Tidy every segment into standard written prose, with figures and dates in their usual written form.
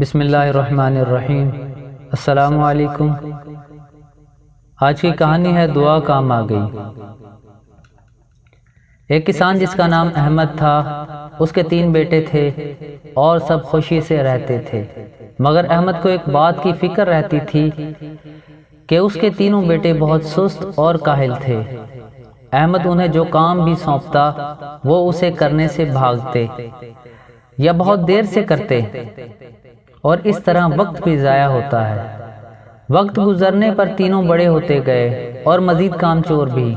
بسم اللہ الرحمن الرحیم۔ السلام علیکم۔ آج کی کہانی ہے دعا کام آ گئی۔ ایک کسان جس کا نام احمد تھا، اس کے 3 بیٹے تھے اور سب خوشی سے رہتے تھے، مگر احمد کو ایک بات کی فکر رہتی تھی کہ اس کے تینوں بیٹے بہت سست اور کاہل تھے۔ احمد انہیں جو کام بھی سونپتا وہ اسے کرنے سے بھاگتے یا بہت دیر سے کرتے، اور اس طرح وقت بھی ضائع ہوتا ہے۔ وقت گزرنے پر تینوں بڑے ہوتے گئے اور مزید کام چور بھی۔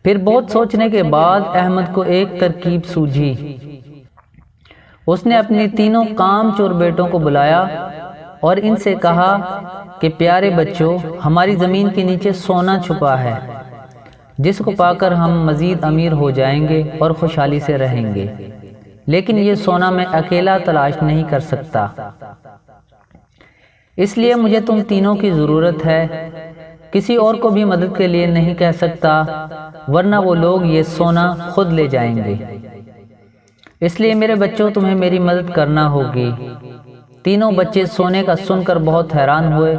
پھر بہت سوچنے کے بعد احمد کو ایک ترکیب سوجھی۔ اس نے اپنے تینوں کام چور بیٹوں کو بلایا اور ان سے کہا کہ پیارے بچوں، ہماری زمین کے نیچے سونا چھپا ہے، جس کو پا کر ہم مزید امیر ہو جائیں گے اور خوشحالی سے رہیں گے، لیکن یہ سونا میں اکیلا تلاش نہیں کر سکتا، اس لیے مجھے تم تینوں کی ضرورت ہے۔ کسی اور کو بھی مدد کے لیے نہیں کہہ سکتا، ورنہ وہ لوگ یہ سونا خود لے جائیں گے۔ اس لیے میرے بچوں، تمہیں میری مدد کرنا ہوگی۔ تینوں بچے سونے کا سن کر بہت حیران ہوئے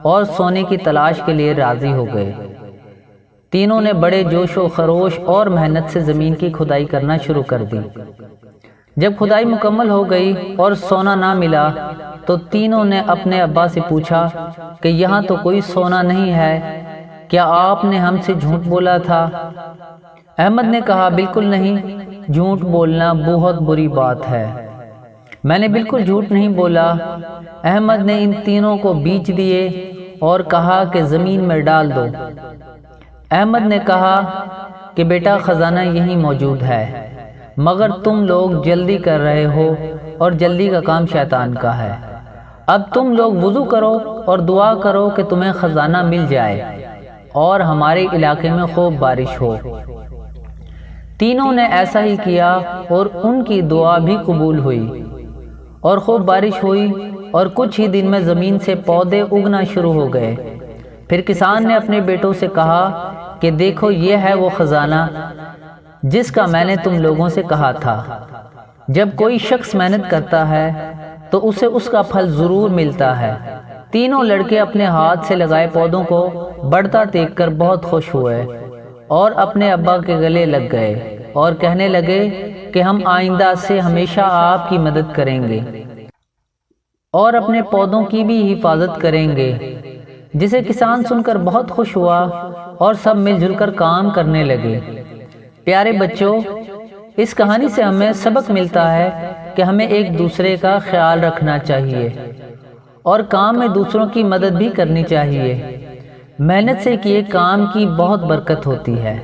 اور سونے کی تلاش کے لیے راضی ہو گئے۔ تینوں نے بڑے جوش و خروش اور محنت سے زمین کی کھدائی کرنا شروع کر دی۔ جب کھدائی مکمل ہو گئی اور سونا نہ ملا تو تینوں نے اپنے ابا سے پوچھا کہ یہاں تو کوئی سونا نہیں ہے، کیا آپ نے ہم سے جھوٹ بولا تھا؟ احمد نے کہا، بالکل نہیں، جھوٹ بولنا بہت بری بات ہے، میں نے بالکل جھوٹ نہیں بولا۔ احمد نے ان تینوں کو بیچ دیے اور کہا کہ زمین میں ڈال دو۔ احمد نے کہا کہ بیٹا، خزانہ یہیں موجود ہے، مگر تم لوگ جلدی کر رہے ہو اور جلدی کا کام شیطان کا ہے۔ اب تم لوگ وضو کرو اور دعا کرو کہ تمہیں خزانہ مل جائے اور ہمارے علاقے میں خوب بارش ہو۔ تینوں نے ایسا ہی کیا اور ان کی دعا بھی قبول ہوئی اور خوب بارش ہوئی، اور کچھ ہی دن میں زمین سے پودے اگنا شروع ہو گئے۔ پھر کسان نے اپنے بیٹوں سے کہا کہ دیکھو، یہ ہے وہ خزانہ جس کا میں نے تم لوگوں سے کہا تھا۔ جب کوئی شخص محنت کرتا ہے تو اسے اس کا پھل ضرور ملتا ہے۔ تینوں لڑکے اپنے ہاتھ سے لگائے پودوں کو بڑھتا دیکھ کر بہت خوش ہوئے اور اپنے ابا کے گلے لگ گئے اور کہنے لگے کہ ہم آئندہ سے ہمیشہ آپ کی مدد کریں گے اور اپنے پودوں کی بھی حفاظت کریں گے، جسے کسان سن کر بہت خوش ہوا اور سب مل جل کر کام کرنے لگے۔ پیارے بچوں، اس کہانی سے ہمیں سبق ملتا ہے کہ ہمیں ایک دوسرے کا خیال رکھنا چاہیے اور کام میں دوسروں کی مدد بھی کرنی چاہیے۔ محنت سے کیے کام کی بہت برکت ہوتی ہے۔